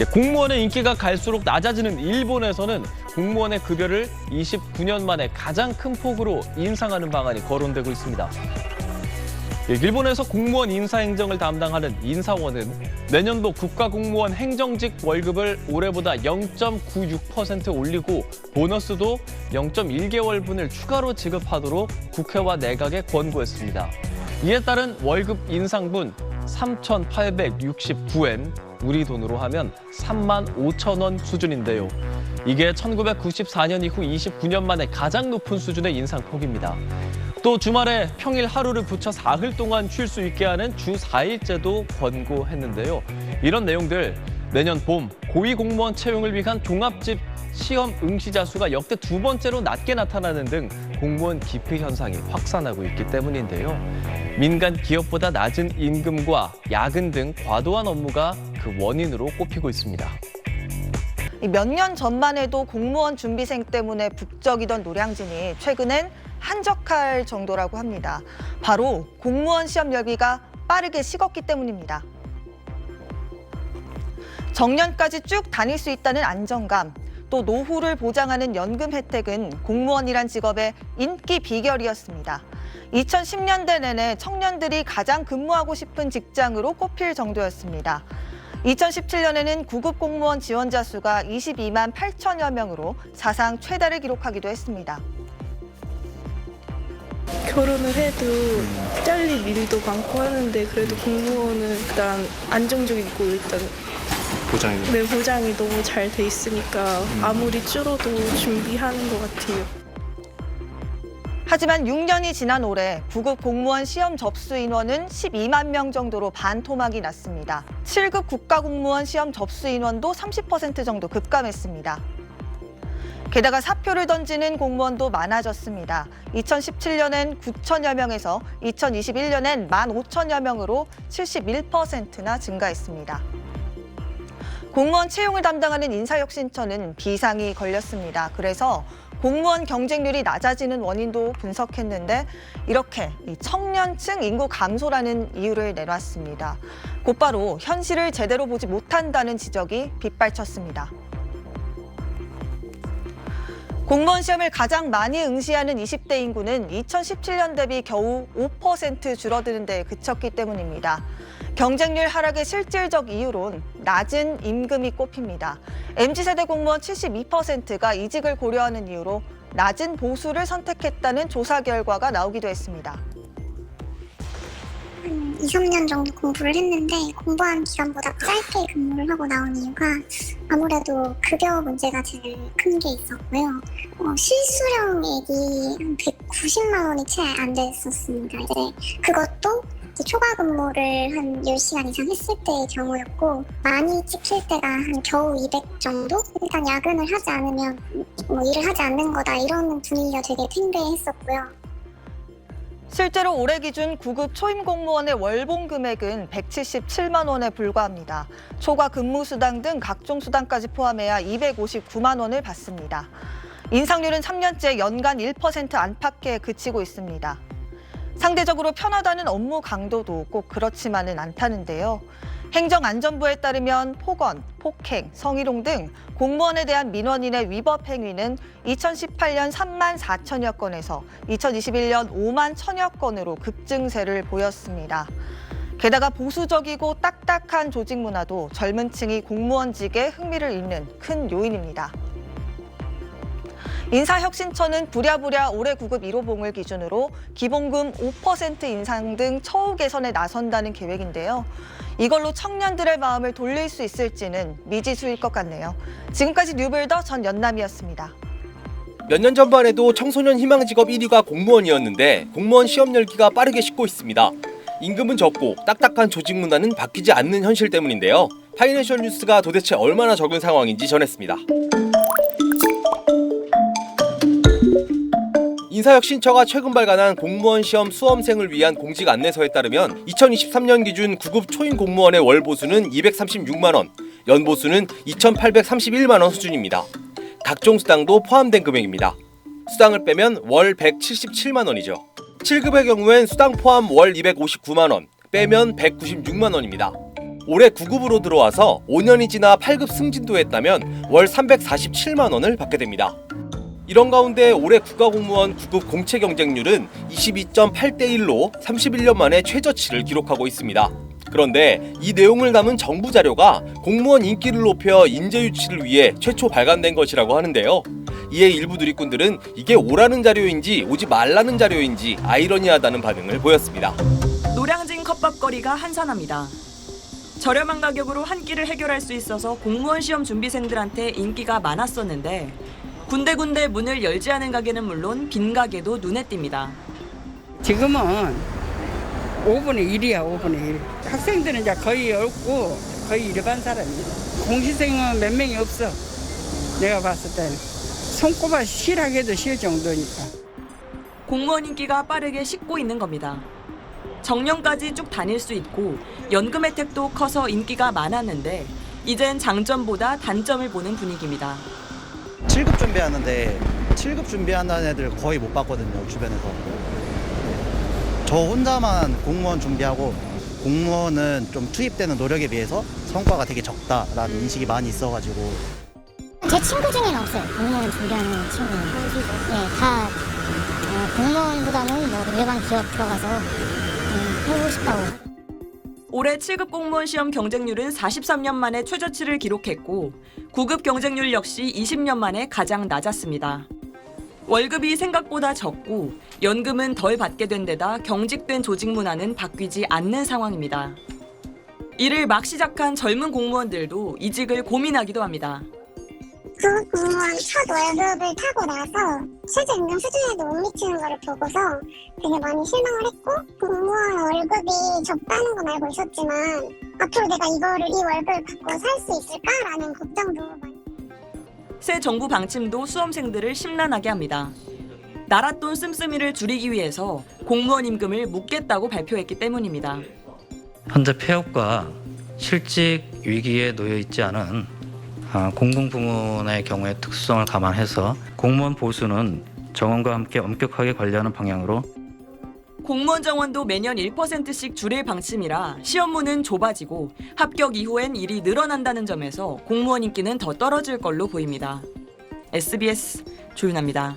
공무원의 인기가 갈수록 낮아지는 일본에서는 공무원의 급여를 29년 만에 가장 큰 폭으로 인상하는 방안이 거론되고 있습니다. 일본에서 공무원 인사행정을 담당하는 인사원은 내년도 국가공무원 행정직 월급을 올해보다 0.96% 올리고 보너스도 0.1개월분을 추가로 지급하도록 국회와 내각에 권고했습니다. 이에 따른 월급 인상분 3,869엔, 우리 돈으로 하면 35,000원 수준인데요. 이게 1994년 이후 29년 만에 가장 높은 수준의 인상폭입니다. 또 주말에 평일 하루를 붙여 사흘 동안 쉴 수 있게 하는 주 4일제도 권고했는데요. 이런 내용들 내년 봄 고위공무원 채용을 위한 종합집 시험 응시자 수가 역대 두 번째로 낮게 나타나는 등 공무원 기피 현상이 확산하고 있기 때문인데요. 민간 기업보다 낮은 임금과 야근 등 과도한 업무가 그 원인으로 꼽히고 있습니다. 몇 년 전만 해도 공무원 준비생 때문에 북적이던 노량진이 최근엔 한적할 정도라고 합니다. 바로 공무원 시험 열기가 빠르게 식었기 때문입니다. 정년까지 쭉 다닐 수 있다는 안정감, 또 노후를 보장하는 연금 혜택은 공무원이란 직업의 인기 비결이었습니다. 2010년대 내내 청년들이 가장 근무하고 싶은 직장으로 꼽힐 정도였습니다. 2017년에는 구급 공무원 지원자 수가 22만 8천여 명으로 사상 최다를 기록하기도 했습니다. 결혼을 해도 잘릴 일도 많고 하는데 그래도 공무원은 일단 안정적이고 일단 보장이 너무 잘 돼 있으니까 아무리 줄어도 준비하는 것 같아요. 하지만 6년이 지난 올해 구급 공무원 시험 접수 인원은 12만 명 정도로 반토막이 났습니다. 7급 국가공무원 시험 접수 인원도 30% 정도 급감했습니다. 게다가 사표를 던지는 공무원도 많아졌습니다. 2017년엔 9천여 명에서 2021년엔 15,000여 명으로 71%나 증가했습니다. 공무원 채용을 담당하는 인사혁신처는 비상이 걸렸습니다. 그래서 공무원 경쟁률이 낮아지는 원인도 분석했는데 이렇게 청년층 인구 감소라는 이유를 내놨습니다. 곧바로 현실을 제대로 보지 못한다는 지적이 빗발쳤습니다. 공무원 시험을 가장 많이 응시하는 20대 인구는 2017년 대비 겨우 5% 줄어드는 데 그쳤기 때문입니다. 경쟁률 하락의 실질적 이유론 낮은 임금이 꼽힙니다. MZ세대 공무원 72%가 이직을 고려하는 이유로 낮은 보수를 선택했다는 조사 결과가 나오기도 했습니다. 한 2, 3년 정도 공부를 했는데 공부한 기간보다 짧게 근무를 하고 나온 이유가 아무래도 급여 문제가 제일 큰 게 있었고요. 실수령액이 한 190만 원이 채 안 됐었습니다. 이제 그것도 초과 근무를 한 10시간 이상 했을 때의 경우였고 많이 찍힐 때가 한 겨우 200 정도? 일단 야근을 하지 않으면 일을 하지 않는 거다 이런 분위기가 되게 팽배했었고요. 실제로 올해 기준 구급 초임 공무원의 월봉 금액은 177만 원에 불과합니다. 초과 근무 수당 등 각종 수당까지 포함해야 259만 원을 받습니다. 인상률은 3년째 연간 1% 안팎에 그치고 있습니다. 상대적으로 편하다는 업무 강도도 꼭 그렇지만은 않다는데요. 행정안전부에 따르면 폭언, 폭행, 성희롱 등 공무원에 대한 민원인의 위법 행위는 2018년 3만 4천여 건에서 2021년 5만 1천여 건으로 급증세를 보였습니다. 게다가 보수적이고 딱딱한 조직 문화도 젊은 층이 공무원직에 흥미를 잃는 큰 요인입니다. 인사혁신처는 부랴부랴 올해 구급 1호봉을 기준으로 기본금 5% 인상 등 처우 개선에 나선다는 계획인데요. 이걸로 청년들의 마음을 돌릴 수 있을지는 미지수일 것 같네요. 지금까지 뉴빌더 전연남이었습니다. 몇 년 전만 해도 청소년 희망 직업 1위가 공무원이었는데 공무원 시험 열기가 빠르게 식고 있습니다. 임금은 적고 딱딱한 조직 문화는 바뀌지 않는 현실 때문인데요. 파이낸셜 뉴스가 도대체 얼마나 적은 상황인지 전했습니다. 인사혁신처가 최근 발간한 공무원 시험 수험생을 위한 공직 안내서에 따르면 2023년 기준 구급 초임 공무원의 월 보수는 236만 원, 연 보수는 2,831만 원 수준입니다. 각종 수당도 포함된 금액입니다. 수당을 빼면 월 177만 원이죠. 7급의 경우엔 수당 포함 월 259만 원, 빼면 196만 원입니다. 올해 9급으로 들어와서 5년이 지나 8급 승진도 했다면 월 347만 원을 받게 됩니다. 이런 가운데 올해 국가공무원 9급 공채 경쟁률은 22.8대 1로 31년 만에 최저치를 기록하고 있습니다. 그런데 이 내용을 담은 정부 자료가 공무원 인기를 높여 인재 유치를 위해 최초 발간된 것이라고 하는데요. 이에 일부 누리꾼들은 이게 오라는 자료인지 오지 말라는 자료인지 아이러니하다는 반응을 보였습니다. 노량진 컵밥거리가 한산합니다. 저렴한 가격으로 한 끼를 해결할 수 있어서 공무원 시험 준비생들한테 인기가 많았었는데 군데군데 문을 열지 않은 가게는 물론 빈 가게도 눈에 띕니다. 지금은 5분의 1이야, 5분의 1. 학생들은 이제 거의 없고 거의 일반 사람이야. 공시생은 몇 명이 없어. 내가 봤을 때는. 손꼽아 실하게도 실 정도니까. 공무원 인기가 빠르게 식고 있는 겁니다. 정년까지 쭉 다닐 수 있고 연금 혜택도 커서 인기가 많았는데 이젠 장점보다 단점을 보는 분위기입니다. 7급 준비하는데 7급 준비하는 애들 거의 못 봤거든요, 주변에서. 저 혼자만 공무원 준비하고 공무원은 좀 투입되는 노력에 비해서 성과가 되게 적다라는 인식이 많이 있어가지고. 제 친구 중에는 없어요. 공무원 준비하는 친구는. 예, 다 공무원보다는 뭐 일반 기업 들어가서 해보고 싶다고. 올해 7급 공무원 시험 경쟁률은 43년 만에 최저치를 기록했고 9급 경쟁률 역시 20년 만에 가장 낮았습니다. 월급이 생각보다 적고 연금은 덜 받게 된 데다 경직된 조직 문화는 바뀌지 않는 상황입니다. 이를 막 시작한 젊은 공무원들도 이직을 고민하기도 합니다. 그 공무원 첫 월급을 타고 나서 실제 임금 수준에도 못 미치는 걸 보고서 되게 많이 실망을 했고, 공무원 월급이 적다는 건 알고 있었지만 앞으로 내가 이 월급을 받고 살 수 있을까라는 걱정도 많이. 새 정부 방침도 수험생들을 심란하게 합니다. 나랏돈 씀씀이를 줄이기 위해서 공무원 임금을 묻겠다고 발표했기 때문입니다. 현재 폐업과 실직 위기에 놓여 있지 않은 공공부문의 경우의 특수성을 감안해서 공무원 보수는 정원과 함께 엄격하게 관리하는 방향으로 공무원 정원도 매년 1%씩 줄일 방침이라 시험문은 좁아지고 합격 이후엔 일이 늘어난다는 점에서 공무원 인기는 더 떨어질 걸로 보입니다. SBS 조윤아입니다.